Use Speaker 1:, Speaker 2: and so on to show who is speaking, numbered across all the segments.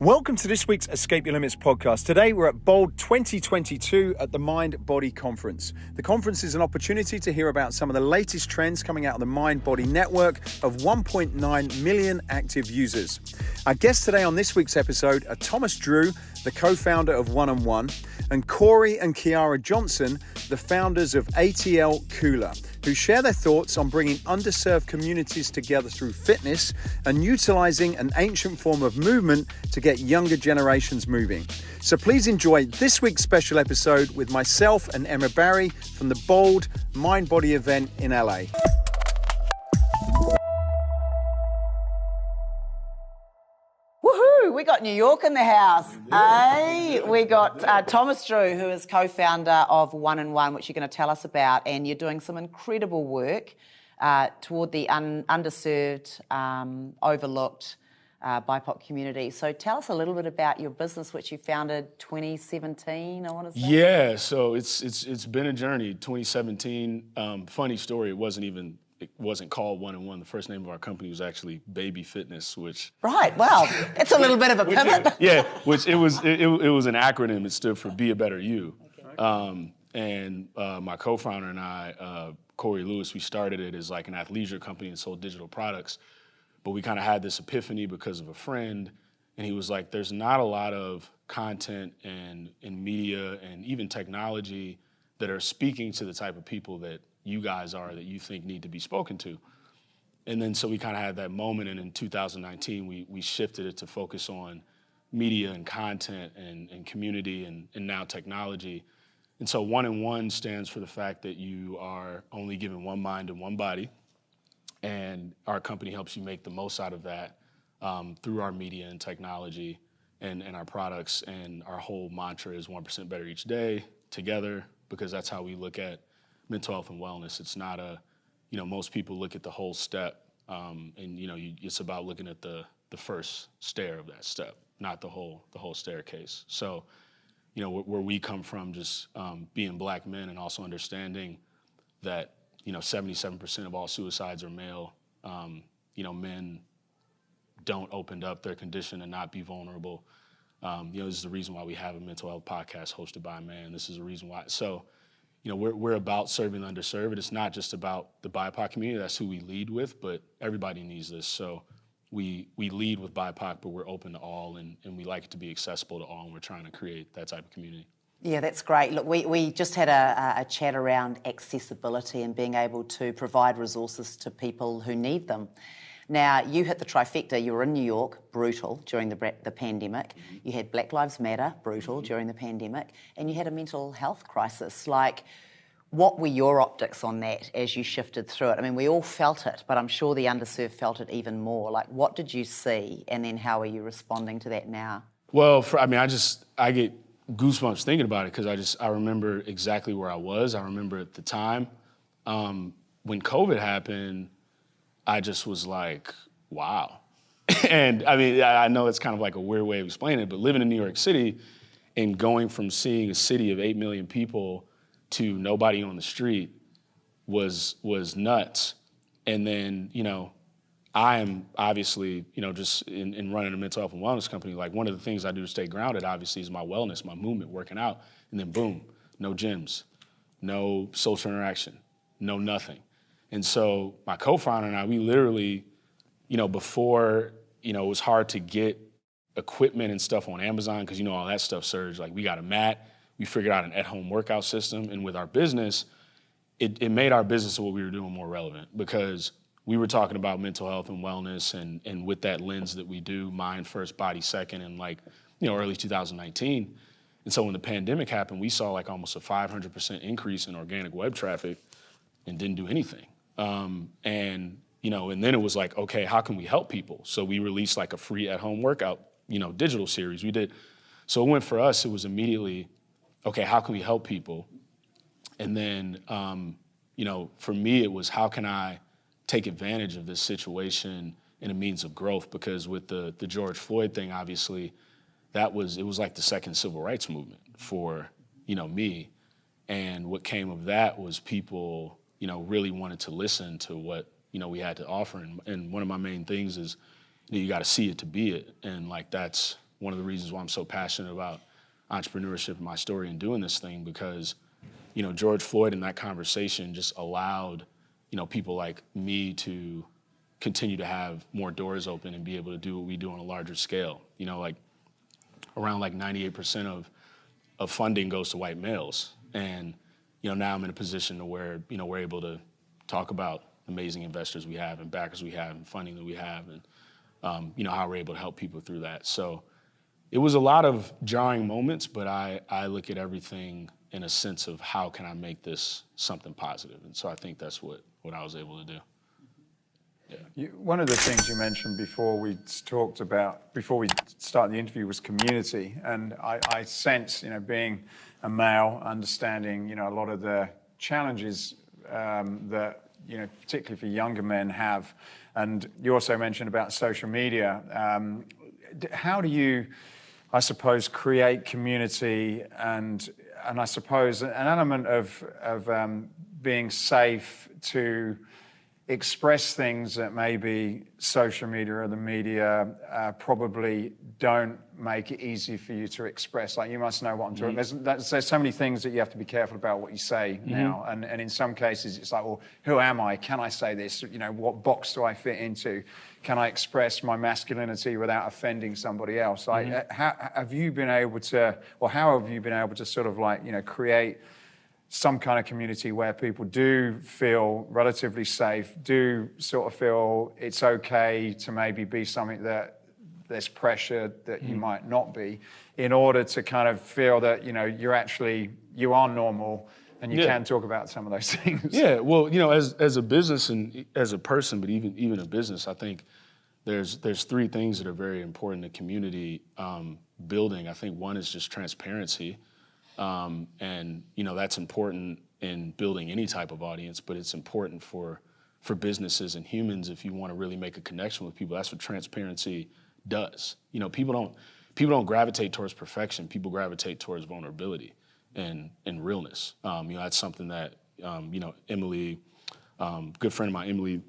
Speaker 1: Welcome to this week's Escape Your Limits podcast. Today we're at Bold 2022 at the MindBody conference. The conference is an opportunity to hear about some of the latest trends coming out of the MindBody network of 1.9 million active users. Our guests today on this week's episode are Thomas Drew, the co-founder of One and One, and Corey and Kiara Johnson, the founders of ATL Kula, who share their thoughts on bringing underserved communities together through fitness and utilizing an ancient form of movement to get younger generations moving. So please enjoy this week's special episode with myself and Emma Barry from the Bold MindBody event in LA.
Speaker 2: We got New York in the house. Hey, we got Thomas Drew, who is co-founder of One and One, which you're going to tell us about, and you're doing some incredible work toward the underserved, overlooked BIPOC community. So tell us a little bit about your business, which you founded 2017, I want to say.
Speaker 3: Yeah, so it's been a journey. 2017, funny story, it wasn't called One and One. The first name of our company was actually Baby Fitness, which...
Speaker 2: Right, wow, it's a little bit of a pivot.
Speaker 3: Which it was an acronym. It stood for Be a Better You. Okay. And my co-founder and I, Corey Lewis, we started it as like an athleisure company and sold digital products. But we kind of had this epiphany because of a friend, and he was like, there's not a lot of content and media and even technology that are speaking to the type of people that you guys are that you think need to be spoken to. And then so we kind of had that moment, and in 2019 we shifted it to focus on media and content and community and now technology. And so One and One stands for the fact that you are only given one mind and one body, and our company helps you make the most out of that through our media and technology and our products. And our whole mantra is 1% better each day together, because that's how we look at mental health and wellness. It's not most people look at the whole step, and it's about looking at the first stair of that step, not the whole staircase. So, where we come from, just being Black men and also understanding that 77% of all suicides are male. Men don't open up their condition and not be vulnerable. This is the reason why we have a mental health podcast hosted by a man. This is the reason why. So, we're about serving the underserved. It's not just about the BIPOC community. That's who we lead with, but everybody needs this. So we lead with BIPOC, but we're open to all, and we like it to be accessible to all, and we're trying to create that type of community.
Speaker 2: Yeah, that's great. Look, we just had a chat around accessibility and being able to provide resources to people who need them. Now, you hit the trifecta. You were in New York, brutal, during the pandemic. Mm-hmm. You had Black Lives Matter, brutal, during the pandemic. And you had a mental health crisis. Like, what were your optics on that as you shifted through it? I mean, we all felt it, but I'm sure the underserved felt it even more. Like, what did you see? And then how are you responding to that now?
Speaker 3: Well, I get goosebumps thinking about it, because I remember exactly where I was. I remember at the time when COVID happened, I just was like, wow. And I know it's kind of like a weird way of explaining it, but living in New York City and going from seeing a city of 8 million people to nobody on the street was nuts. And then, I am obviously, just in running a mental health and wellness company, like one of the things I do to stay grounded, obviously, is my wellness, my movement, working out. And then boom, no gyms, no social interaction, no nothing. And so my co-founder and I, we literally, before, it was hard to get equipment and stuff on Amazon, because all that stuff surged. Like, we got a mat, we figured out an at-home workout system, and with our business, it made our business and what we were doing more relevant, because we were talking about mental health and wellness, and with that lens that we do, mind first, body second, in early 2019. And so when the pandemic happened, we saw like almost a 500% increase in organic web traffic and didn't do anything. And then it was like, okay, how can we help people? So we released like a free at-home workout, digital series. We did. So it went for us, it was immediately, okay, how can we help people? And then, for me, it was, how can I take advantage of this situation in a means of growth? Because with the George Floyd thing, obviously, it was like the second civil rights movement for, me. And what came of that was people, really wanted to listen to what, we had to offer. And one of my main things is, you got to see it to be it. And like, that's one of the reasons why I'm so passionate about entrepreneurship and my story and doing this thing, because, you know, George Floyd in that conversation just allowed, you know, people like me to continue to have more doors open and be able to do what we do on a larger scale. You know, like around like 98% of funding goes to white males. And, you know, now I'm in a position to where, you know, we're able to talk about amazing investors we have and backers we have and funding that we have and, you know, how we're able to help people through that. So it was a lot of jarring moments, but I look at everything in a sense of how can I make this something positive. And so I think that's what I was able to do. Yeah.
Speaker 1: One of the things you mentioned before we started the interview was community. And I sense, you know, being a male, understanding, you know, a lot of the challenges that, you know, particularly for younger men have. And you also mentioned about social media. How do you, I suppose, create community and I suppose an element of being safe to express things that maybe social media or the media probably don't make it easy for you to express? Like, you must know what I'm talking about. There's so many things that you have to be careful about what you say now. And in some cases, it's like, well, who am I? Can I say this? You know, what box do I fit into? Can I express my masculinity without offending somebody else? Like, how have you been able to sort of like, you know, create some kind of community where people do feel relatively safe, do sort of feel it's okay to maybe be something that there's pressure that you might not be, in order to kind of feel that, you know, you are normal and you can talk about some of those things?
Speaker 3: Yeah, well, you know, as a business and as a person, but even a business, I think there's three things that are very important in community building. I think one is just transparency. And, you know, that's important in building any type of audience, but it's important for businesses and humans. If you want to really make a connection with people, that's what transparency does. You know, people don't gravitate towards perfection. People gravitate towards vulnerability and realness. You know, that's something that, you know, Emily, good friend of mine, Emily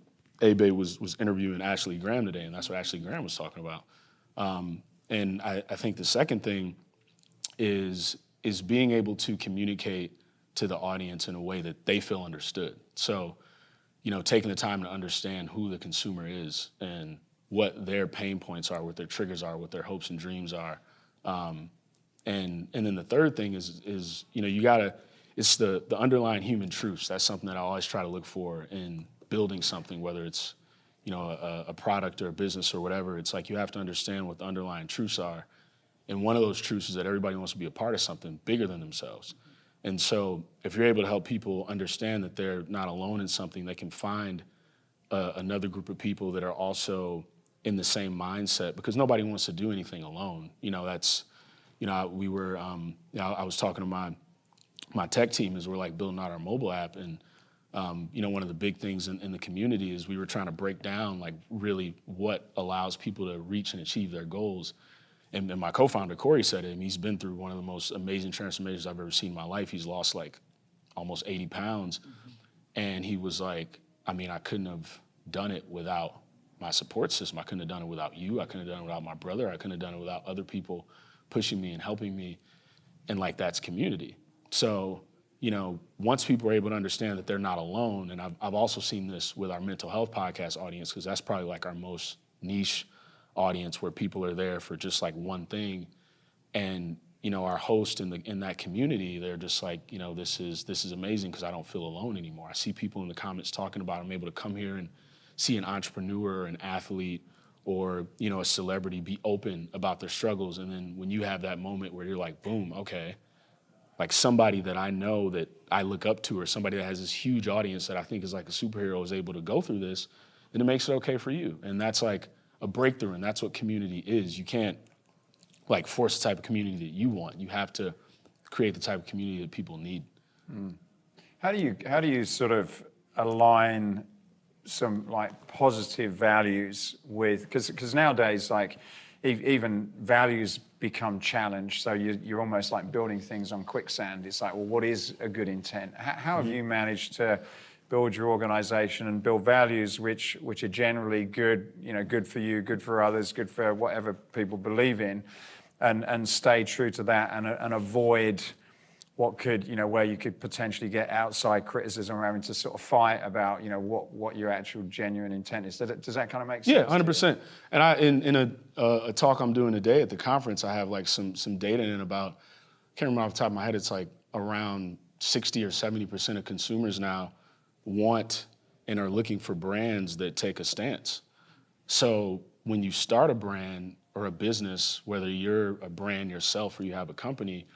Speaker 3: Abe, was interviewing Ashley Graham today, and that's what Ashley Graham was talking about. And I think the second thing is being able to communicate to the audience in a way that they feel understood. So, you know, taking the time to understand who the consumer is and what their pain points are, what their triggers are, what their hopes and dreams are. And then the third thing is you know, it's the underlying human truths. That's something that I always try to look for in building something, whether it's, you know, a product or a business or whatever. It's like you have to understand what the underlying truths are. And one of those truths is that everybody wants to be a part of something bigger than themselves. And so if you're able to help people understand that they're not alone in something, they can find another group of people that are also in the same mindset, because nobody wants to do anything alone. You know, that's, you know, we were, you know, I was talking to my tech team as we're like building out our mobile app. And, you know, one of the big things in the community is we were trying to break down like really what allows people to reach and achieve their goals. And my co-founder, Corey, said to him, he's been through one of the most amazing transformations I've ever seen in my life. He's lost like almost 80 pounds. And he was like, I mean, I couldn't have done it without my support system. I couldn't have done it without you. I couldn't have done it without my brother. I couldn't have done it without other people pushing me and helping me. And like, that's community. So, you know, once people are able to understand that they're not alone, and I've also seen this with our mental health podcast audience, because that's probably like our most niche audience, where people are there for just like one thing. And, you know, our host in that community, they're just like, you know, this is amazing because I don't feel alone anymore. I see people in the comments talking about, I'm able to come here and see an entrepreneur, an athlete, or, you know, a celebrity be open about their struggles. And then when you have that moment where you're like, boom, okay, like somebody that I know that I look up to, or somebody that has this huge audience that I think is like a superhero, is able to go through this, then it makes it okay for you. And that's like a breakthrough, and that's what community is. You can't like force the type of community that you want. You have to create the type of community that people need.
Speaker 1: How do you sort of align some like positive values with, because nowadays like even values become challenged, so you're almost like building things on quicksand. It's like, well, what is a good intent? How have you managed to build your organization and build values which are generally good, you know, good for you, good for others, good for whatever people believe in, and stay true to that and avoid what could, where you could potentially get outside criticism or having to sort of fight about, what your actual genuine intent is. Does that kind of make sense?
Speaker 3: Yeah, 100%. And in a talk I'm doing today at the conference, I have like some data in about, I can't remember off the top of my head, it's like around 60 or 70% of consumers now want and are looking for brands that take a stance. So when you start a brand or a business, whether you're a brand yourself or you have a company,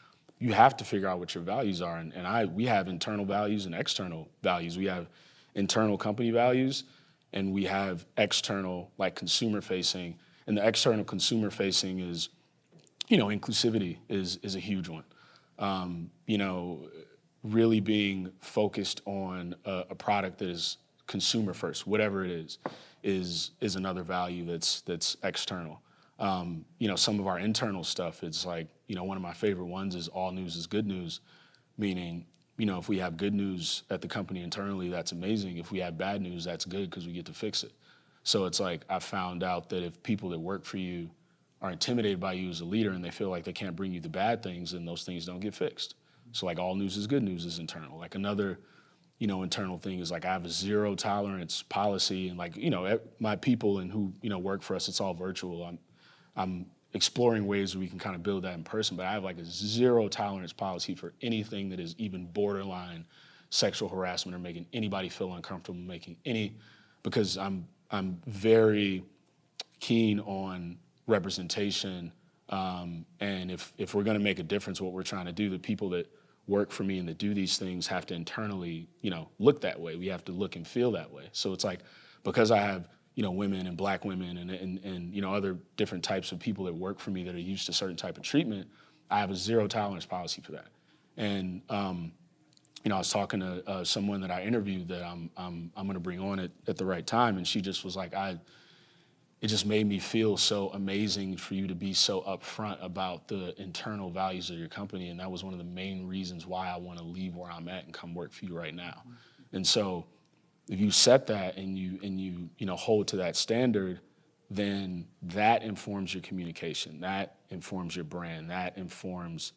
Speaker 3: you have to figure out what your values are. And we have internal values and external values. We have internal company values and we have external, like consumer facing. And the external consumer facing is, inclusivity is a huge one. Really being focused on a product that is consumer first, whatever it is another value that's external. Some of our internal stuff, it's like, one of my favorite ones is all news is good news, meaning, if we have good news at the company internally, that's amazing. If we have bad news, that's good because we get to fix it. So it's like, I found out that if people that work for you are intimidated by you as a leader and they feel like they can't bring you the bad things, then those things don't get fixed. So like all news is good news is internal. Like another, internal thing is like I have a zero tolerance policy and like, my people and who, work for us, it's all virtual. I'm exploring ways where we can kind of build that in person, but I have like a zero tolerance policy for anything that is even borderline sexual harassment or making anybody feel uncomfortable, because I'm very keen on representation. And if we're gonna make a difference, what we're trying to do, the people that work for me and that do these things have to internally, look that way. We have to look and feel that way. So it's like, because I have, women and black women and other different types of people that work for me that are used to certain type of treatment, I have a zero tolerance policy for that. And, I was talking to someone that I interviewed that I'm gonna bring on at the right time, and she just was like, it just made me feel so amazing for you to be so upfront about the internal values of your company, and that was one of the main reasons why I wanna leave where I'm at and come work for you right now. And so, if you set that and you hold to that standard, then that informs your communication, that informs your brand, that informs,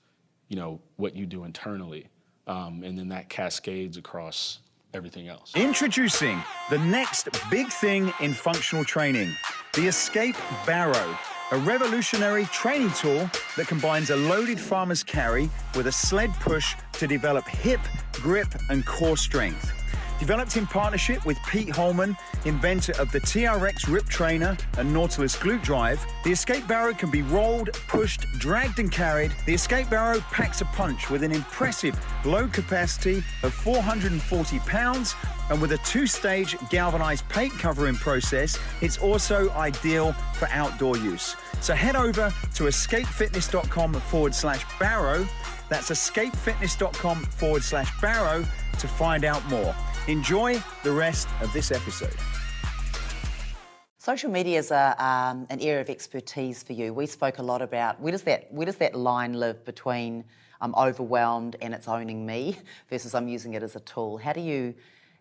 Speaker 3: what you do internally. And then that cascades across everything else.
Speaker 1: Introducing the next big thing in functional training, the Escape Barrow, a revolutionary training tool that combines a loaded farmer's carry with a sled push to develop hip, grip, and core strength. Developed in partnership with Pete Holman, inventor of the TRX Rip Trainer and Nautilus Glute Drive, the Escape Barrow can be rolled, pushed, dragged and carried. The Escape Barrow packs a punch with an impressive load capacity of 440 pounds, and with a two-stage galvanized paint covering process, it's also ideal for outdoor use. So head over to escapefitness.com/barrow. That's escapefitness.com/barrow to find out more. Enjoy the rest of this episode.
Speaker 2: Social media is an area of expertise for you. We spoke a lot about where does that line live between I'm overwhelmed and it's owning me versus I'm using it as a tool. How do you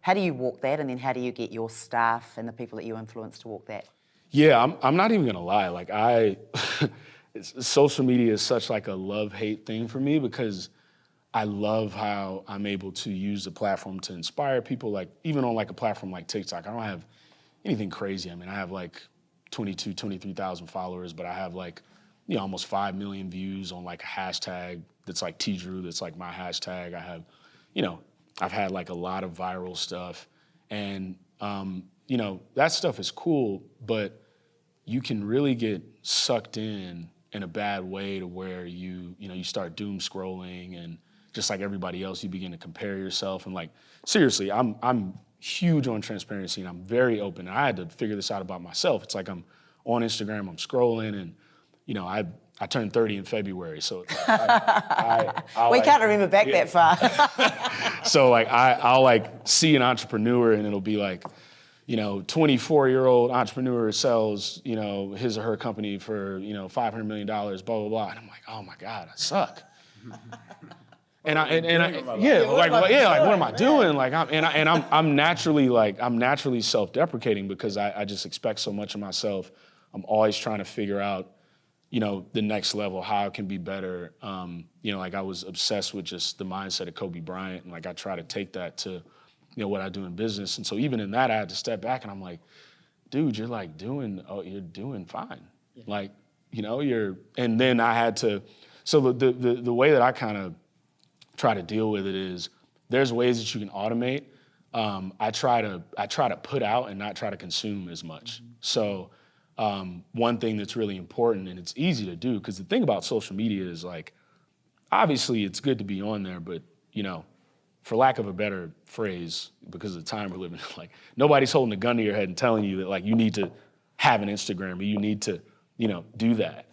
Speaker 2: walk that, and then how do you get your staff and the people that you influence to walk that?
Speaker 3: Yeah, I'm not even gonna lie. Like social media is such like a love-hate thing for me because I love how I'm able to use the platform to inspire people. Like even on like a platform like TikTok, I don't have anything crazy. I mean, I have like 23,000 followers, but I have like, almost 5 million views on like a hashtag that's like TDrew, that's like my hashtag. I have, I've had like a lot of viral stuff, and that stuff is cool, but you can really get sucked in a bad way to where you start doom scrolling, and just like everybody else, you begin to compare yourself. And like, seriously, I'm huge on transparency and I'm very open. And I had to figure this out about myself. It's like I'm on Instagram, I'm scrolling, and I turned 30 in February, so
Speaker 2: we can't remember back that far.
Speaker 3: So like I'll like see an entrepreneur and it'll be like, 24-year-old entrepreneur sells, his or her company for, $500 million, blah, blah, blah. And I'm like, oh my God, I suck. What am I doing? Like, I'm naturally self-deprecating because I just expect so much of myself. I'm always trying to figure out, the next level, how it can be better. Like I was obsessed with just the mindset of Kobe Bryant, and like I try to take that to, what I do in business. And so even in that, I had to step back, and I'm like, dude, you're doing fine. Yeah. Like, and then I had to, so the way that I kind of try to deal with it is there's ways that you can automate. I try to put out and not try to consume as much. Mm-hmm. So one thing that's really important, and it's easy to do, because the thing about social media is like, obviously it's good to be on there, but for lack of a better phrase, because of the time we're living in, like nobody's holding a gun to your head and telling you that like you need to have an Instagram or you need to, do that.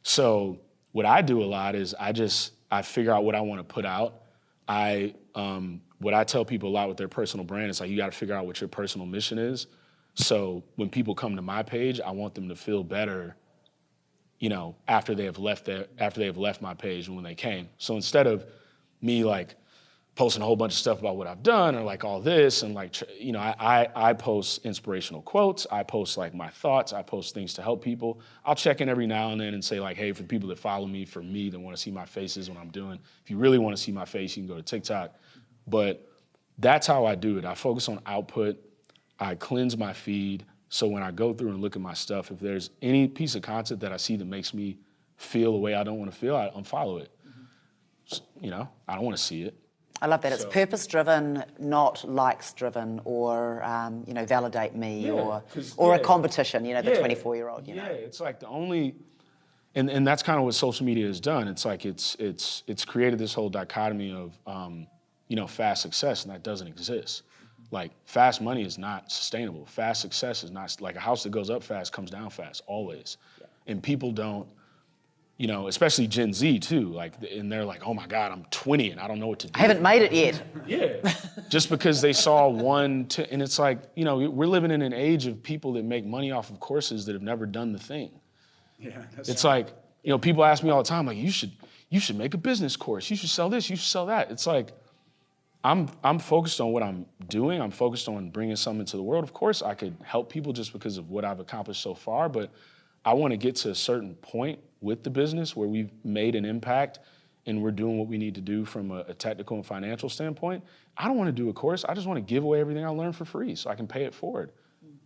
Speaker 3: So what I do a lot is I figure out what I want to put out. What I tell people a lot with their personal brand is like, you got to figure out what your personal mission is. So when people come to my page, I want them to feel better, after they have left my page and when they came. So instead of me like posting a whole bunch of stuff about what I've done or like all this and like, I post inspirational quotes. I post like my thoughts. I post things to help people. I'll check in every now and then and say like, hey, for the people that follow me, for me that want to see my faces when I'm doing, if you really want to see my face, you can go to TikTok. But that's how I do it. I focus on output. I cleanse my feed. So when I go through and look at my stuff, if there's any piece of content that I see that makes me feel the way I don't want to feel, I unfollow it. Mm-hmm. I don't want to see it.
Speaker 2: I love that. It's purpose-driven, not likes-driven, or validate me, or a competition. The 24-year-old.
Speaker 3: Yeah, it's like the only, and that's kind of what social media has done. It's like it's created this whole dichotomy of fast success, and that doesn't exist. Like fast money is not sustainable. Fast success is not, like a house that goes up fast comes down fast always, and people don't. Especially Gen Z too, like, and they're like, oh my God, I'm 20 and I don't know what to do.
Speaker 2: I haven't made it yet.
Speaker 3: Yeah, just because they saw and it's like, we're living in an age of people that make money off of courses that have never done the thing. Yeah, it's right. Like, people ask me all the time, like, you should make a business course. You should sell this, you should sell that. It's like, I'm focused on what I'm doing. I'm focused on bringing something to the world. Of course, I could help people just because of what I've accomplished so far, but I want to get to a certain point with the business where we've made an impact and we're doing what we need to do from a technical and financial standpoint. I don't want to do a course. I just want to give away everything I learned for free so I can pay it forward.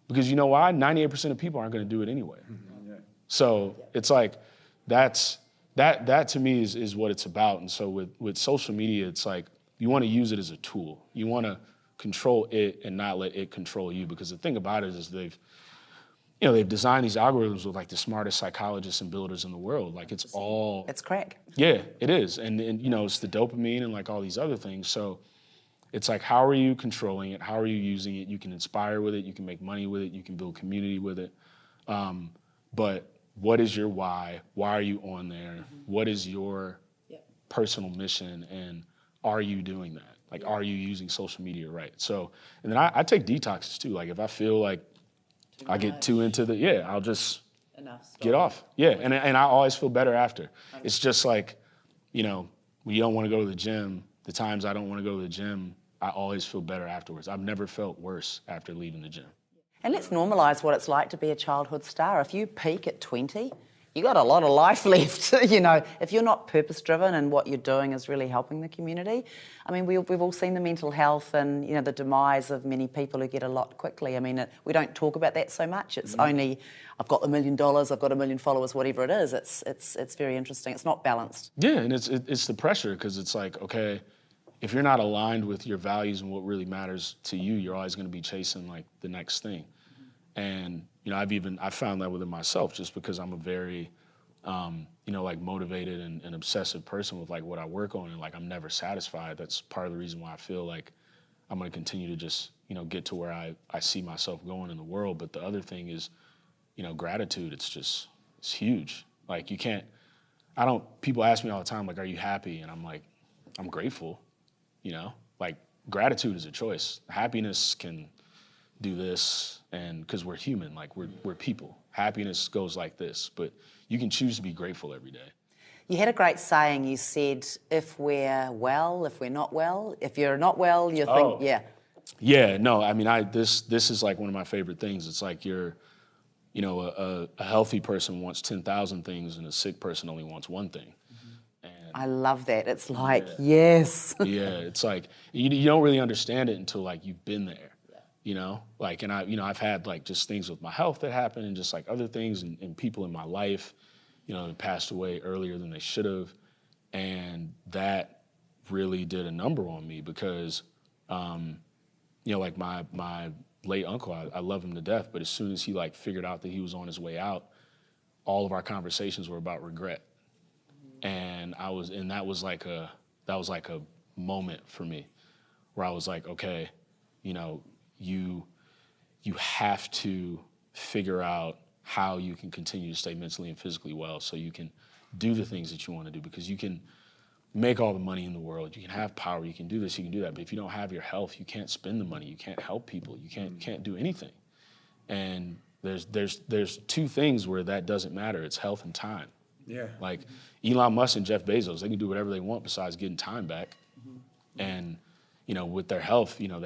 Speaker 3: Because you know why? 98% of people aren't going to do it anyway. Mm-hmm. So it's like, that to me is what it's about. And so with social media, it's like, you want to use it as a tool. You want to control it and not let it control you. Because the thing about it is they've designed these algorithms with like the smartest psychologists and builders in the world. Like it's
Speaker 2: crack.
Speaker 3: Yeah, it is. And it's the dopamine and like all these other things. So it's like, how are you controlling it? How are you using it? You can inspire with it. You can make money with it. You can build community with it. But what is your why? Why are you on there? Mm-hmm. What is your personal mission? And are you doing that? Like, are you using social media right? So, and then I take detoxes too. Like if I feel like I get too into I'll just get off. Yeah, and I always feel better after. It's just like, when you don't want to go to the gym, the times I don't want to go to the gym, I always feel better afterwards. I've never felt worse after leaving the gym.
Speaker 2: And let's normalize what it's like to be a childhood star. If you peak at 20, you got a lot of life left. If you're not purpose-driven and what you're doing is really helping the community. I mean, we've all seen the mental health and, the demise of many people who get a lot quickly. I mean, we don't talk about that so much. It's only, I've got $1 million, I've got 1 million followers, whatever it is. It's very interesting. It's not balanced.
Speaker 3: Yeah, and it's the pressure, because it's like, okay, if you're not aligned with your values and what really matters to you, you're always going to be chasing like the next thing. And I've found that within myself, just because I'm a very, like motivated and obsessive person with like what I work on, and like I'm never satisfied. That's part of the reason why I feel like I'm going to continue to just, get to where I see myself going in the world. But the other thing is, gratitude. It's huge. Like people ask me all the time, like, are you happy? And I'm like, I'm grateful, like gratitude is a choice. Happiness can do this, and because we're human, like we're people. Happiness goes like this, but you can choose to be grateful every day.
Speaker 2: You had a great saying. You said, if we're well, if we're not well, if you're not well, you think,
Speaker 3: Yeah, no, I mean, this is like one of my favorite things. It's like you know, a healthy person wants 10,000 things and a sick person only wants one thing.
Speaker 2: I love that. It's like, yes.
Speaker 3: Yeah, it's like, you don't really understand it until like you've been there, you know? Like, and I've had like just things with my health that happen and just like other things and people in my life, you know, that passed away earlier than they should have. And that really did a number on me because, you know, like my late uncle, I love him to death, but as soon as he like figured out that he was on his way out, all of our conversations were about regret. And that was like a moment for me where I was like, okay, you know, you have to figure out how you can continue to stay mentally and physically well so you can do the things that you want to do, because you can make all the money in the world, you can have power, you can do this, you can do that, but if you don't have your health, you can't spend the money, you can't help people, you can't do anything. And there's two things where that doesn't matter. It's health and time.
Speaker 1: Yeah.
Speaker 3: Like Elon Musk and Jeff Bezos, they can do whatever they want besides getting time back. And, you know, with their health, you know,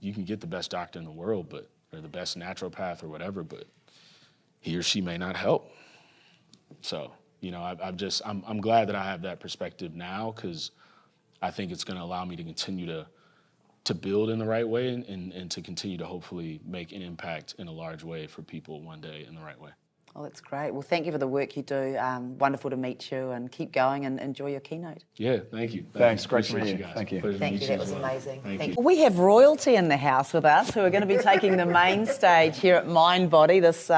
Speaker 3: you can get the best doctor in the world, or the best naturopath or whatever, but he or she may not help. So, you know, I'm glad that I have that perspective now, because I think it's going to allow me to continue to build in the right way and to continue to hopefully make an impact in a large way for people one day in the right way.
Speaker 2: Oh, that's great. Well, thank you for the work you do. Wonderful to meet you, and keep going and enjoy your keynote.
Speaker 3: Yeah, thank you.
Speaker 1: Thanks. Great to
Speaker 3: Appreciate
Speaker 1: meet you.
Speaker 3: guys.
Speaker 1: Thank you.
Speaker 3: Pleasure to
Speaker 2: Thank
Speaker 3: meet
Speaker 2: you. That was
Speaker 3: as well.
Speaker 2: amazing.
Speaker 3: Thank you.
Speaker 2: Well, we have royalty in the house with us who are going to be taking the main stage here at MindBody, this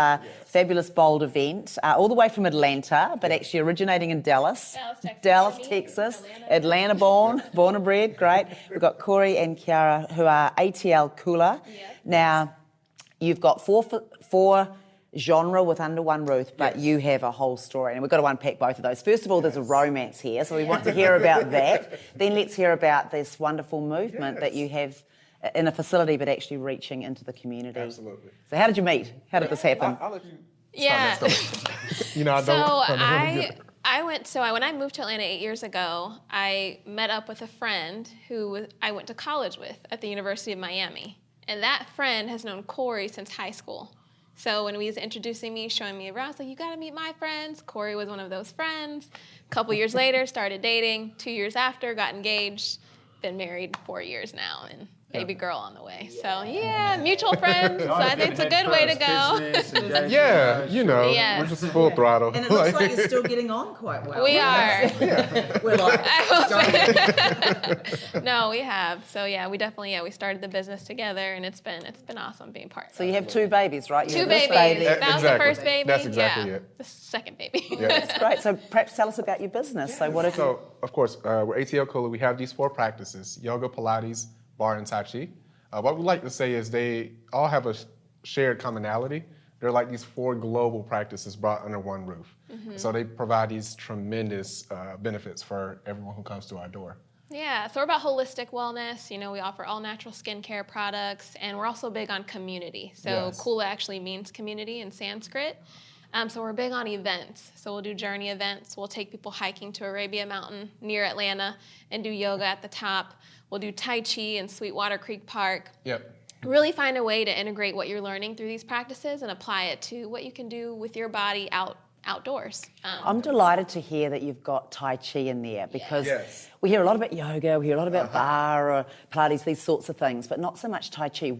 Speaker 2: fabulous, bold event, all the way from Atlanta, but actually originating in Dallas, Texas. Atlanta born and bred. Great. We've got Corey and Kiara, who are ATL Kula. Now, you've got four genre with under one roof, but you have a whole story, and we've got to unpack both of those. First of all, there's a romance here, so we want to hear about that. Then let's hear about this wonderful movement that you have in a facility, but actually reaching into the community.
Speaker 4: Absolutely.
Speaker 2: So how did you meet? How did this happen?
Speaker 4: I'll let you.
Speaker 5: Yeah.
Speaker 4: You know,
Speaker 5: When I moved to Atlanta 8 years ago, I met up with a friend who I went to college with at the University of Miami. And that friend has known Corey since high school. So when he was introducing me, showing me around, I was like, you got to meet my friends. Corey was one of those friends. A couple years later, started dating. 2 years after, got engaged. Been married 4 years now, and baby girl on the way. So yeah, mutual friends. So I think it's a good way to go.
Speaker 4: Yeah, you know,
Speaker 5: Yes.
Speaker 4: we're just full throttle.
Speaker 2: And it looks like you're still getting on quite well.
Speaker 5: We are.
Speaker 2: We're like,
Speaker 5: No, we have. So yeah, we definitely we started the business together, and it's been awesome being part of it.
Speaker 2: so you have two babies, right? You
Speaker 5: Two
Speaker 2: have this
Speaker 5: babies.
Speaker 2: baby.
Speaker 5: That was the first baby.
Speaker 4: That's exactly
Speaker 5: yeah.
Speaker 4: it.
Speaker 5: The second baby.
Speaker 4: Yeah.
Speaker 2: That's great. So perhaps tell us about your business. So what have you...
Speaker 4: So, of course, we're ATL Kula. We have these 4 practices: yoga, Pilates, bar, and Tai Chi. What we like to say is they all have a shared commonality. They're like these 4 global practices brought under one roof. So they provide these tremendous benefits for everyone who comes to our door.
Speaker 5: Yeah, so we're about holistic wellness. You know, we offer all natural skincare products, and we're also big on community. So
Speaker 4: Yes.
Speaker 5: Kula actually means community in Sanskrit. So we're big on events. So we'll do journey events. We'll take people hiking to Arabia Mountain near Atlanta and do yoga at the top. We'll do Tai Chi in Sweetwater Creek Park.
Speaker 4: Yep.
Speaker 5: Really find a way to integrate what you're learning through these practices and apply it to what you can do with your body outdoors.
Speaker 2: I'm delighted to hear that you've got Tai Chi in there, because
Speaker 4: Yes.
Speaker 2: we hear a lot about yoga, we hear a lot about bar or Pilates, these sorts of things, but not so much Tai Chi.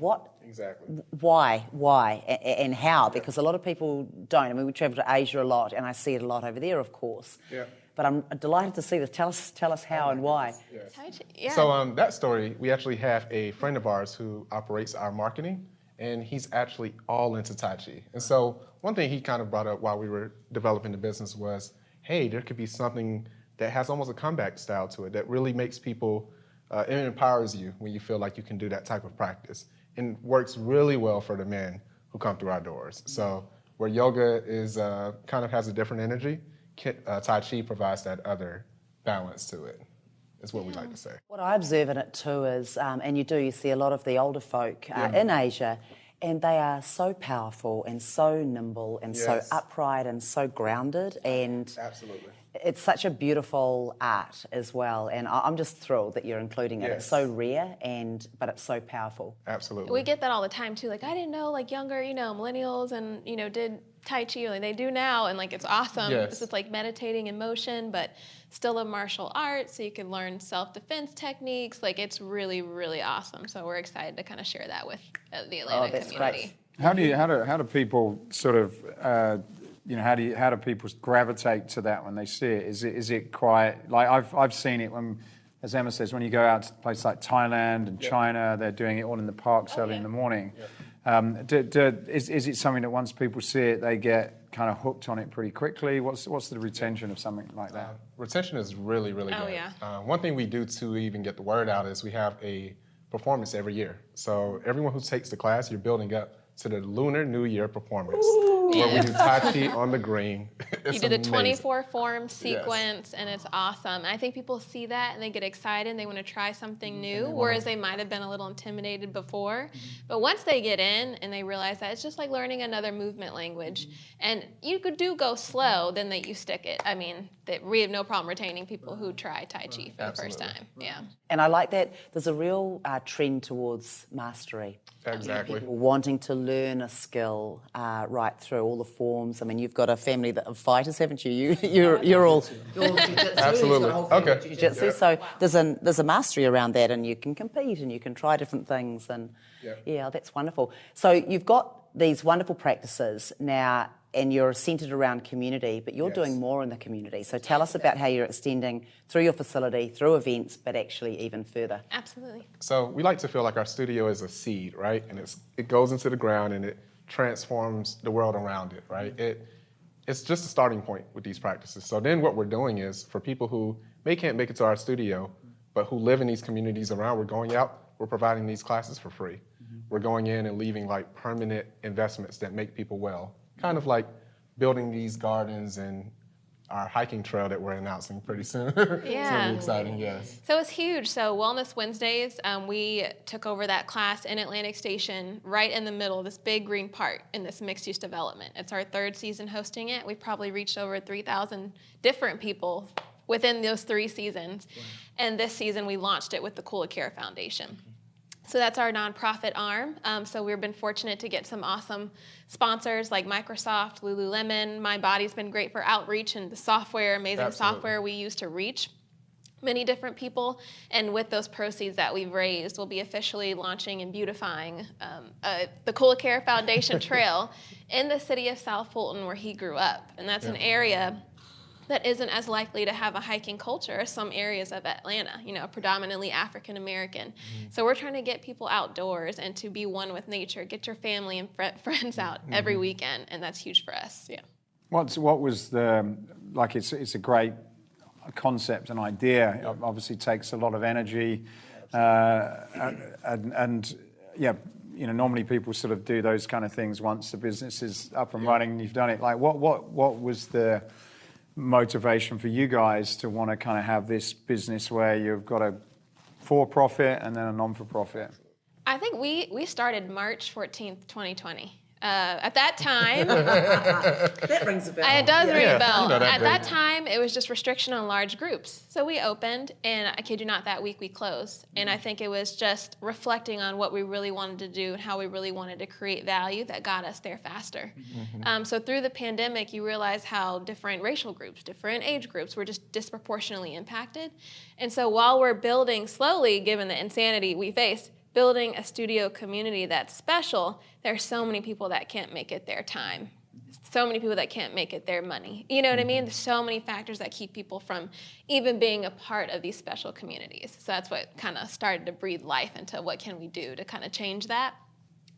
Speaker 4: Exactly.
Speaker 2: Why, and how? Because a lot of people don't. I mean, we travel to Asia a lot, and I see it a lot over there, of course.
Speaker 4: Yeah.
Speaker 2: But I'm delighted to see this. Tell us how and why.
Speaker 4: Yes.
Speaker 5: Tai Chi, yeah.
Speaker 4: So that story, we actually have a friend of ours who operates our marketing, and he's actually all into Tai Chi. And so one thing he kind of brought up while we were developing the business was, hey, there could be something that has almost a comeback style to it that really makes people, it empowers you when you feel like you can do that type of practice, and works really well for the men who come through our doors. So where yoga is kind of has a different energy, Tai Chi provides that other balance to it, is what we like to say.
Speaker 2: What I observe in it too is, and you see a lot of the older folk in Asia, and they are so powerful and so nimble and so
Speaker 4: Yes.
Speaker 2: upright and so grounded, and
Speaker 4: Absolutely.
Speaker 2: it's such a beautiful art as well, and I'm just thrilled that you're including it. It's
Speaker 4: Yes.
Speaker 2: so rare, but it's so powerful.
Speaker 4: Absolutely.
Speaker 5: We get that all the time too. Like, I didn't know, like, younger, millennials and, did Tai Chi, like they do now, and like it's awesome.
Speaker 4: Yes.
Speaker 5: It's like meditating in motion, but still a martial art, so you can learn self-defense techniques. Like it's really, really awesome. So we're excited to kind of share that with the Atlanta
Speaker 2: that's
Speaker 5: community.
Speaker 2: great.
Speaker 1: How do people sort of how do people gravitate to that when they see it? Is it quite like I've seen it when, as Emma says, when you go out to places like Thailand and China, they're doing it all in the parks early in the morning. Is it something that once people see it, they get kind of hooked on it pretty quickly? What's the retention of something like that?
Speaker 4: Retention is really, really good.
Speaker 5: Yeah.
Speaker 4: One thing we do to even get the word out is we have a performance every year. So everyone who takes the class, you're building up to the Lunar New Year performance, where we do Tai Chi on the green. It's
Speaker 5: You did a
Speaker 4: amazing.
Speaker 5: 24-form sequence, and it's awesome. And I think people see that and they get excited and they want to try something new, whereas they might have been a little intimidated before. But once they get in and they realize that it's just like learning another movement language, and you could go slow, then you stick it. I mean, we have no problem retaining people who try Tai Chi for the first time. Yeah.
Speaker 2: And I like that there's a real trend towards mastery.
Speaker 4: Exactly.
Speaker 2: People wanting to learn a skill right through all the forms. I mean, you've got a family of fighters, haven't you? You're all jiu-jitsu.
Speaker 4: Absolutely. Okay.
Speaker 2: Jiu-jitsu. So there's a mastery around that, and you can compete and you can try different things, and yeah, that's wonderful. So you've got these wonderful practices now, and you're centred around community, but you're doing more in the community. So tell us about how you're extending through your facility, through events, but actually even further.
Speaker 5: Absolutely.
Speaker 4: So we like to feel like our studio is a seed, right? And it goes into the ground and it transforms the world around it, right? It's just a starting point with these practices. So then what we're doing is, for people who can't make it to our studio, but who live in these communities around, we're going out, we're providing these classes for free. We're going in and leaving like permanent investments that make people well. Kind of like building these gardens and our hiking trail that we're announcing pretty soon. It's going to be exciting, yes.
Speaker 5: So it's huge. So Wellness Wednesdays, we took over that class in Atlantic Station, right in the middle of this big green park in this mixed-use development. It's our third season hosting it. We've probably reached over 3,000 different people within those 3 seasons. Wow. And this season we launched it with the Kula Foundation. So that's our nonprofit arm. So we've been fortunate to get some awesome sponsors like Microsoft, Lululemon. MindBody's been great for outreach and the software, amazing software we use to reach many different people. And with those proceeds that we've raised, we'll be officially launching and beautifying the Kula Foundation Trail in the city of South Fulton, where he grew up. And that's an area that isn't as likely to have a hiking culture as some areas of Atlanta, predominantly African American. So we're trying to get people outdoors and to be one with nature, get your family and friends out every weekend, and that's huge for us, yeah.
Speaker 1: What was it's a great concept and idea. It obviously takes a lot of energy, normally people sort of do those kind of things once the business is up and running and you've done it. Like what was the motivation for you guys to want to kind of have this business where you've got a for-profit and then a non-for-profit?
Speaker 5: I think we started March 14th, 2020. At that time,
Speaker 2: that rings a bell.
Speaker 5: It does ring a bell. At that time, it was just restriction on large groups. So we opened, and I kid you not, that week we closed. And I think it was just reflecting on what we really wanted to do and how we really wanted to create value that got us there faster. So through the pandemic, you realize how different racial groups, different age groups were just disproportionately impacted. And so while we're building slowly, given the insanity we faced, building a studio community that's special, there's so many people that can't make it their time. So many people that can't make it their money. You know what I mean? There's so many factors that keep people from even being a part of these special communities. So that's what kind of started to breathe life into what can we do to kind of change that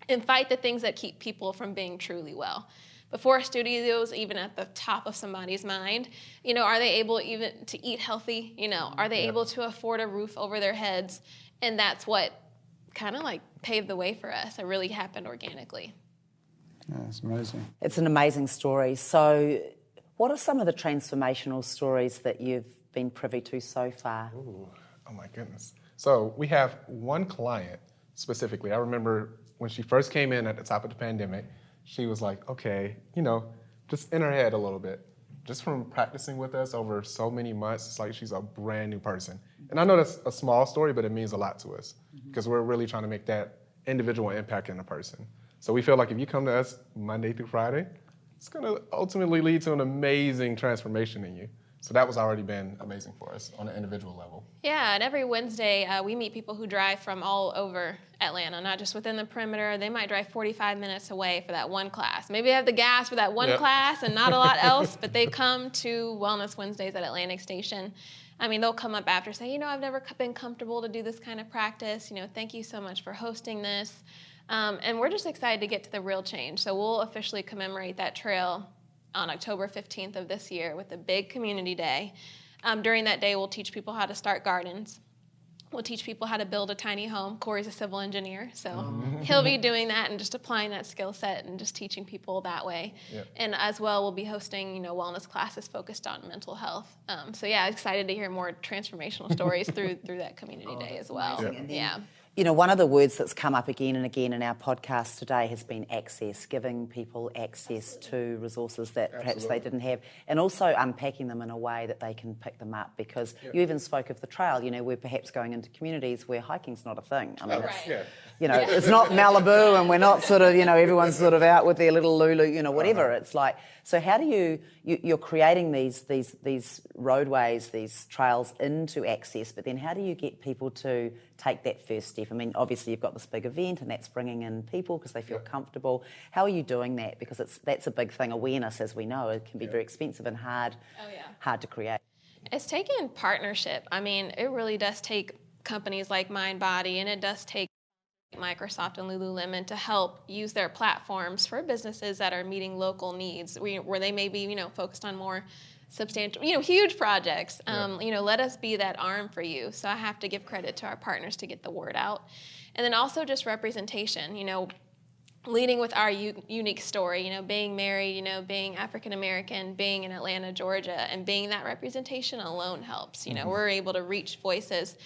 Speaker 5: and fight the things that keep people from being truly well. Before studios even at the top of somebody's mind, are they able even to eat healthy? Are they able to afford a roof over their heads? And that's what kind of like paved the way for us. It really happened organically.
Speaker 1: Yeah, it's amazing.
Speaker 2: It's an amazing story. So what are some of the transformational stories that you've been privy to so far?
Speaker 4: Ooh, oh my goodness. So we have one client specifically. I remember when she first came in at the top of the pandemic, she was like, okay, just in her head a little bit. Just from practicing with us over so many months, it's like she's a brand new person. And I know that's a small story, but it means a lot to us because we're really trying to make that individual impact in a person. So we feel like if you come to us Monday through Friday, it's going to ultimately lead to an amazing transformation in you. So that was already been amazing for us on an individual level.
Speaker 5: Yeah, and every Wednesday we meet people who drive from all over Atlanta, not just within the perimeter. They might drive 45 minutes away for that one class. Maybe they have the gas for that one class and not a lot else, but they come to Wellness Wednesdays at Atlantic Station. I mean, they'll come up after saying, I've never been comfortable to do this kind of practice. Thank you so much for hosting this. And we're just excited to get to the real change. So we'll officially commemorate that trail on October 15th of this year with a big community day. During that day, we'll teach people how to start gardens. We'll teach people how to build a tiny home. Corey's a civil engineer, so he'll be doing that and just applying that skill set and just teaching people that way. Yep. And as well, we'll be hosting, wellness classes focused on mental health. So yeah, excited to hear more transformational stories through that community day as well. Yeah.
Speaker 2: One of the words that's come up again and again in our podcast today has been access, giving people access to resources that perhaps they didn't have, and also unpacking them in a way that they can pick them up, because you even spoke of the trail. We're perhaps going into communities where hiking's not a thing. I mean, it's not Malibu, and we're not sort of, everyone's sort of out with their little Lulu, whatever. It's like, so how do you're creating these roadways, these trails into access, but then how do you get people to take that first step? I mean, obviously you've got this big event and that's bringing in people because they feel comfortable. How are you doing that? Because that's a big thing. Awareness, as we know, it can be very expensive and hard to create.
Speaker 5: It's taken partnership. I mean, it really does take companies like MindBody, and it does take Microsoft and Lululemon to help use their platforms for businesses that are meeting local needs, where they may be, focused on more substantial, huge projects. Let us be that arm for you. So I have to give credit to our partners to get the word out. And then also just representation, leading with our unique story, being married, being African American, being in Atlanta, Georgia, and being that representation alone helps. We're able to reach voices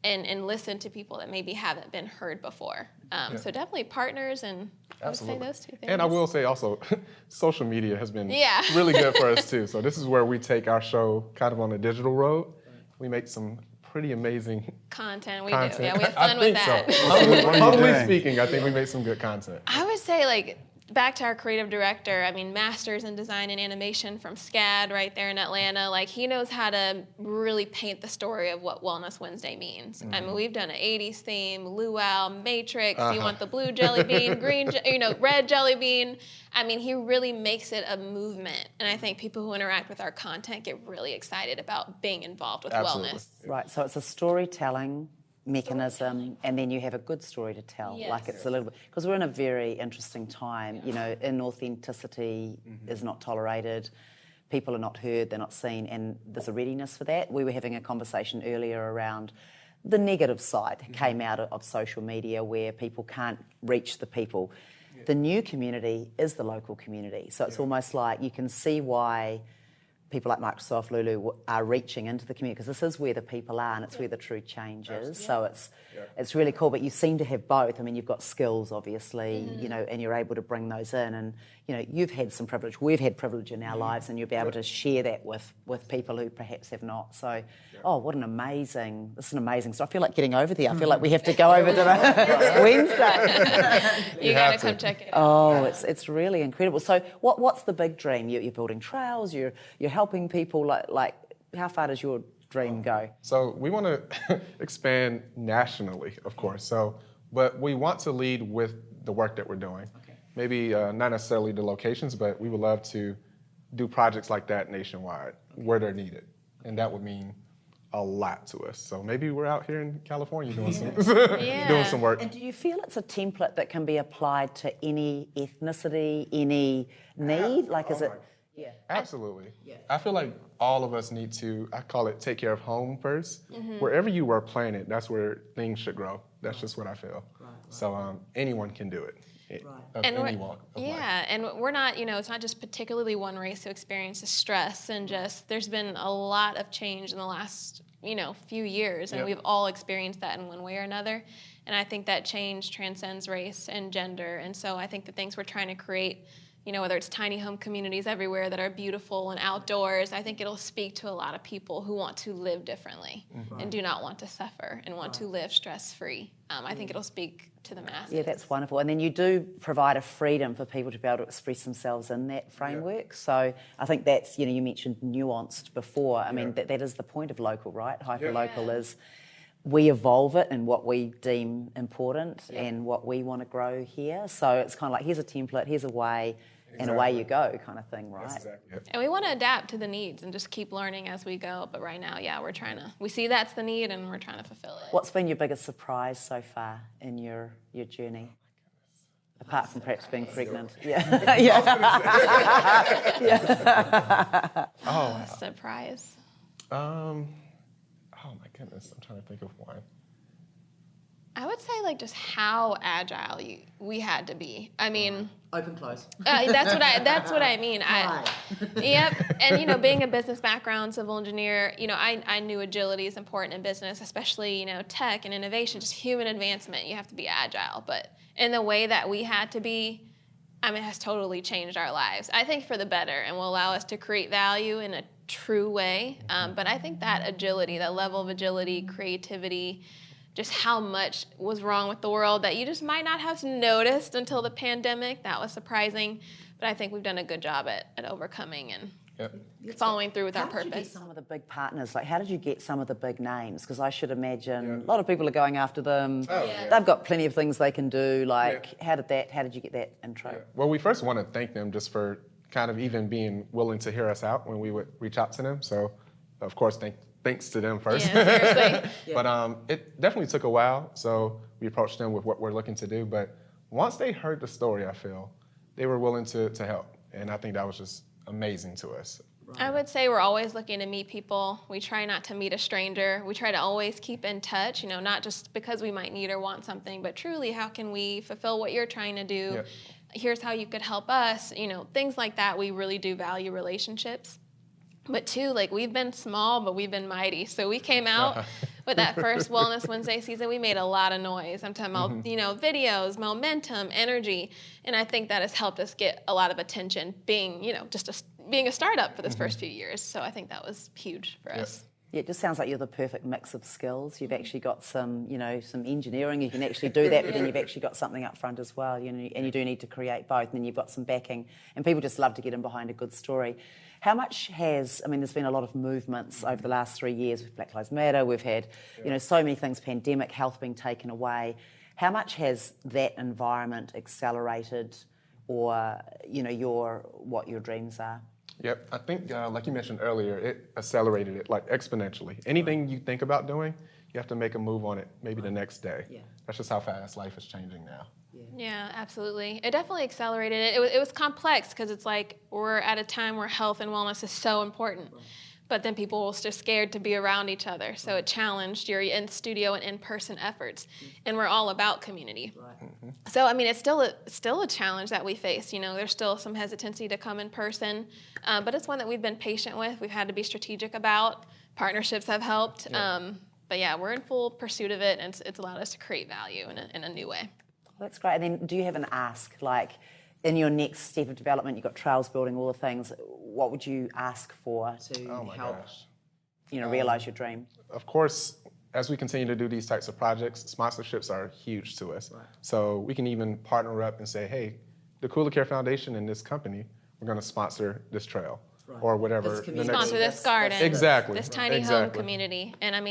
Speaker 5: and listen to people that maybe haven't been heard before. So definitely partners, and I would say those two things.
Speaker 4: And I will say also, social media has been really good for us too. So this is where we take our show kind of on the digital road. We make some pretty amazing
Speaker 5: content.
Speaker 4: We
Speaker 5: do. Yeah, we have fun with that.
Speaker 4: So. Humbly speaking, I think we make some good content.
Speaker 5: I would say, back to our creative director, masters in design and animation from SCAD right there in Atlanta. He knows how to really paint the story of what Wellness Wednesday means. Mm-hmm. We've done an 80s theme, luau, matrix. You want the blue jelly bean, green, red jelly bean. He really makes it a movement. And I think people who interact with our content get really excited about being involved with wellness.
Speaker 2: Right, so it's a storytelling mechanism, and then you have a good story to tell. It's a little bit, because we're in a very interesting time. Inauthenticity is not tolerated. People are not heard, they're not seen, and there's a readiness for that. We were having a conversation earlier around the negative side came out of social media, where people can't reach the people. The new community is the local community, so it's almost like you can see why people like Microsoft, Lulu are reaching into the community, because this is where the people are and it's where the true change is. So it's really cool. But you seem to have both. You've got skills, obviously, and you're able to bring those in. And you've had some privilege. We've had privilege in our lives, and you'll be able to share that with people who perhaps have not. So, this is an amazing story. I feel like getting over there. I feel like we have to go over to Wednesday.
Speaker 5: You got to come check it out.
Speaker 2: Oh, it's really incredible. So what's the big dream? You're building trails. You're helping people. Like how far does your dream go?
Speaker 4: So we want to expand nationally, of course. But we want to lead with the work that we're doing. Okay. Maybe not necessarily the locations, but we would love to do projects like that nationwide where they're needed, and that would mean a lot to us. So maybe we're out here in California doing some work.
Speaker 2: And do you feel it's a template that can be applied to any ethnicity, any need? Yeah.
Speaker 4: Absolutely. Yeah. I feel like all of us need to, I call it take care of home first. Mm-hmm. Wherever you were planted, that's where things should grow. That's just what I feel. Right. So anyone can do it. Of any walk of life.
Speaker 5: And we're not, it's not just particularly one race who experiences stress, and just there's been a lot of change in the last, few years, and we've all experienced that in one way or another. And I think that change transcends race and gender. And so I think the things we're trying to create, whether it's tiny home communities everywhere that are beautiful and outdoors, I think it'll speak to a lot of people who want to live differently and do not want to suffer and want to live stress-free. I think it'll speak to the masses.
Speaker 2: Yeah, that's wonderful. And then you do provide a freedom for people to be able to express themselves in that framework. So I think that's, you mentioned nuanced before. I mean, that is the point of local, right? Hyper-local is we evolve it in what we deem important and what we want to grow here. So it's kind of like, here's a template, here's a way, and away you go kind of thing, right?
Speaker 4: That's exactly it.
Speaker 5: And we want to adapt to the needs and just keep learning as we go. But right now, we see that's the need and we're trying to fulfill it.
Speaker 2: What's been your biggest surprise so far in your journey? Apart from perhaps being pregnant. Yeah.
Speaker 5: Surprise.
Speaker 4: Oh my goodness, I'm trying to think of one.
Speaker 5: I would say like just how agile we had to be. I mean,
Speaker 2: Open, close.
Speaker 5: that's what I mean. Yep. And being a business background, civil engineer, I knew agility is important in business, especially tech and innovation, just human advancement. You have to be agile, but in the way that we had to be, it has totally changed our lives. I think for the better, and will allow us to create value in a true way. But I think that agility, that level of agility, creativity, just how much was wrong with the world that you just might not have noticed until the pandemic. That was surprising. But I think we've done a good job at overcoming and following through with our purpose.
Speaker 2: How did you get some of the big partners? Like, how did you get some of the big names? Because I should imagine a lot of people are going after them. They've got plenty of things they can do. Like, how did you get that intro?
Speaker 4: Well, we first want to thank them just for kind of even being willing to hear us out when we would reach out to them. So, of course, thanks to them first.
Speaker 5: Yeah, seriously.
Speaker 4: But it definitely took a while. So we approached them with what we're looking to do. But once they heard the story, I feel, they were willing to help. And I think that was just amazing to us.
Speaker 5: I would say we're always looking to meet people. We try not to meet a stranger. We try to always keep in touch, not just because we might need or want something, but truly how can we fulfill what you're trying to do?
Speaker 4: Yeah.
Speaker 5: Here's how you could help us, things like that. We really do value relationships. But two, we've been small, but we've been mighty. So we came out with that first Wellness Wednesday season. We made a lot of noise. I'm talking about, videos, momentum, energy. And I think that has helped us get a lot of attention being, being a startup for this first few years. So I think that was huge for us.
Speaker 2: Yeah, it just sounds like you're the perfect mix of skills. You've actually got some, some engineering. You can actually do that, but then you've actually got something up front as well. And you do need to create both. And then you've got some backing. And people just love to get in behind a good story. How much there's been a lot of movements over the last 3 years with Black Lives Matter. We've had, so many things, pandemic, health being taken away. How much has that environment accelerated or, what your dreams are?
Speaker 4: Yep, I think, like you mentioned earlier, it accelerated it exponentially. Anything you think about doing, you have to make a move on it maybe the next day. Yeah. That's just how fast life is changing now.
Speaker 5: Yeah, absolutely. It definitely accelerated it. It was complex because it's we're at a time where health and wellness is so important. Right. But then people were just scared to be around each other. So it challenged your in-studio and in-person efforts. And we're all about community. Right. So, it's still a challenge that we face. There's still some hesitancy to come in person. But it's one that we've been patient with. We've had to be strategic about. Partnerships have helped. Yeah. But yeah, we're in full pursuit of it. And it's allowed us to create value in a new way.
Speaker 2: That's great. And then do you have an ask, in your next step of development, you've got trails building, all the things, what would you ask for to help, realise your dream?
Speaker 4: Of course, as we continue to do these types of projects, sponsorships are huge to us. Right. So we can even partner up and say, hey, the Kula Care Foundation and this company, we're going to sponsor this trail. Right. Or whatever.
Speaker 5: Sponsor this garden.
Speaker 4: Exactly.
Speaker 5: This tiny home community. And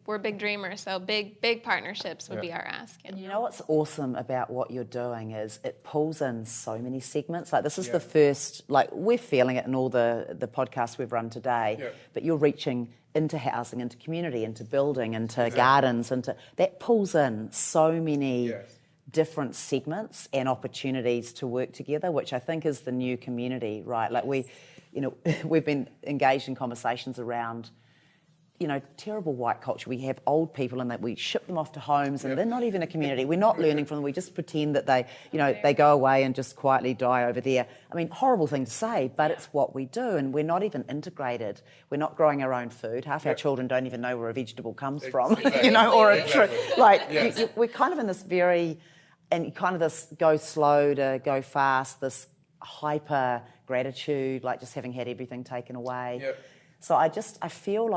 Speaker 5: we're big dreamers, so big partnerships would be our ask.
Speaker 2: And you know what's awesome about what you're doing is it pulls in so many segments. This is the first, we're feeling it in all the podcasts we've run today, but you're reaching into housing, into community, into building, into gardens, that pulls in so many different segments and opportunities to work together, which I think is the new community, right? We've been engaged in conversations around, terrible white culture. We have old people and that we ship them off to homes and they're not even a community. We're not learning from them. We just pretend that they go away and just quietly die over there. Horrible thing to say, but it's what we do. And we're not even integrated. We're not growing our own food. Half our children don't even know where a vegetable comes from, or a tree. We're kind of in this and kind of this go slow to go fast, this hyper gratitude, just having had everything taken away. So I feel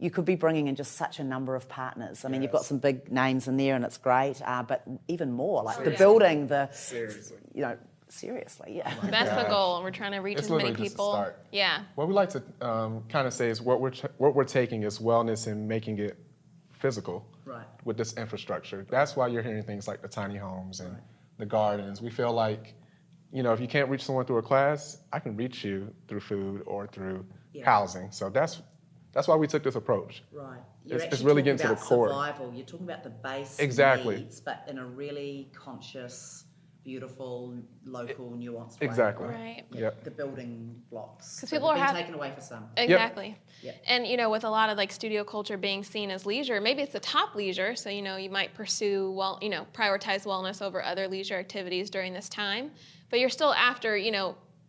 Speaker 2: you could be bringing in just such a number of partners. I mean, you've got some big names in there and it's great, but even more, like the building,
Speaker 4: Seriously.
Speaker 2: Seriously, yeah.
Speaker 5: That's the goal. We're trying to reach
Speaker 4: It's
Speaker 5: as many
Speaker 4: literally just a
Speaker 5: people.
Speaker 4: start.
Speaker 5: Yeah.
Speaker 4: What we like to kind of say is what we're taking is wellness and making it physical with this infrastructure. That's why you're hearing things like the tiny homes and the gardens. We feel like, if you can't reach someone through a class, I can reach you through food or through housing. So that's why we took this approach.
Speaker 2: Right.
Speaker 4: It's really getting to the core.
Speaker 2: Survival. You're talking about the base needs, but in a really conscious, beautiful, local, nuanced way.
Speaker 4: Exactly.
Speaker 5: Right.
Speaker 2: The building blocks.
Speaker 5: Because people are
Speaker 2: taken away for some.
Speaker 5: Exactly.
Speaker 2: Yep.
Speaker 5: And with a lot of like studio culture being seen as leisure, maybe it's the top leisure. So you might pursue prioritize wellness over other leisure activities during this time. But you're still after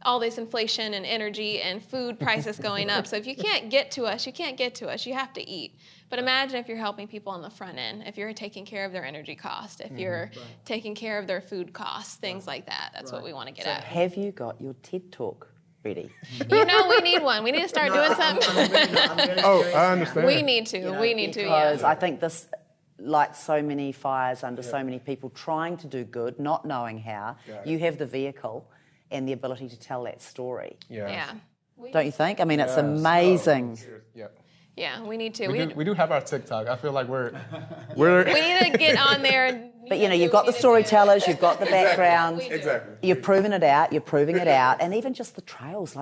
Speaker 5: all this inflation and energy and food prices going up. So if you can't get to us, you can't get to us. You have to eat. But imagine if you're helping people on the front end, if you're taking care of their energy cost, if you're taking care of their food costs, things like that. That's what we want to get at.
Speaker 2: Have you got your TED Talk ready?
Speaker 5: We need one. We need to start doing something.
Speaker 2: I'm really
Speaker 4: I understand.
Speaker 5: We need to. We need to.
Speaker 2: Because
Speaker 5: Yeah.
Speaker 2: I think this lights so many fires under so many people trying to do good, not knowing how. You have the vehicle and the ability to tell that story.
Speaker 5: Yeah.
Speaker 2: Don't you think? I mean, it's amazing.
Speaker 5: Yeah, we need to.
Speaker 4: We do have our TikTok. I feel like we're
Speaker 5: we need to get on there. And,
Speaker 2: But you've got the storytellers, you've got the background.
Speaker 4: Exactly.
Speaker 2: You've proven it out, you're proving it out. And even just the trails,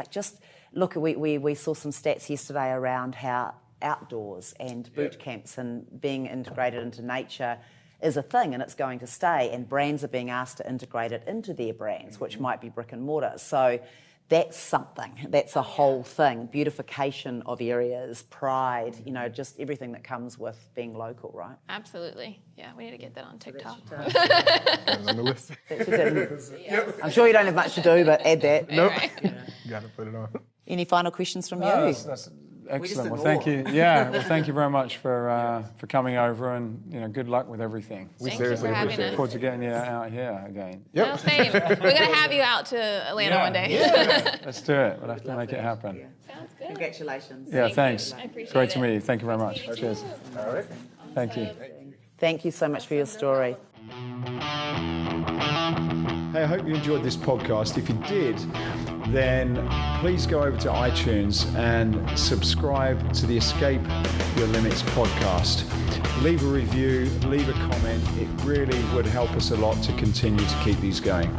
Speaker 2: look, we saw some stats yesterday around how outdoors and boot camps and being integrated into nature is a thing, and it's going to stay, and brands are being asked to integrate it into their brands, which might be brick and mortar. So that's something. That's a whole thing. Beautification of areas, pride, just everything that comes with being local, right?
Speaker 5: Absolutely. Yeah, we need to get that on TikTok.
Speaker 4: on the list.
Speaker 2: I'm sure you don't have much to do, but add that.
Speaker 4: Nope. Got to put it on.
Speaker 2: Any final questions from you?
Speaker 1: That's excellent. Well, thank you. Yeah, well, thank you very much for coming over, and good luck with everything.
Speaker 4: We
Speaker 5: Thank you
Speaker 4: seriously
Speaker 5: for having
Speaker 4: appreciate
Speaker 5: us.
Speaker 1: Look forward to getting you out here again.
Speaker 4: Yep.
Speaker 5: No, same. We're going to have you out to Atlanta one day.
Speaker 1: Let's do it. We'll have to make it happen.
Speaker 5: Sounds good.
Speaker 2: Congratulations.
Speaker 1: Yeah,
Speaker 5: Thank
Speaker 1: thanks.
Speaker 5: you. I appreciate
Speaker 1: Great to
Speaker 5: it.
Speaker 1: meet you. Thank you very much.
Speaker 5: You
Speaker 1: Cheers.
Speaker 5: too.
Speaker 4: All right.
Speaker 1: Thank you.
Speaker 2: Thank you so much for your story.
Speaker 1: Hey, I hope you enjoyed this podcast. If you did, then please go over to iTunes and subscribe to the Escape Your Limits podcast. Leave a review, leave a comment. It really would help us a lot to continue to keep these going.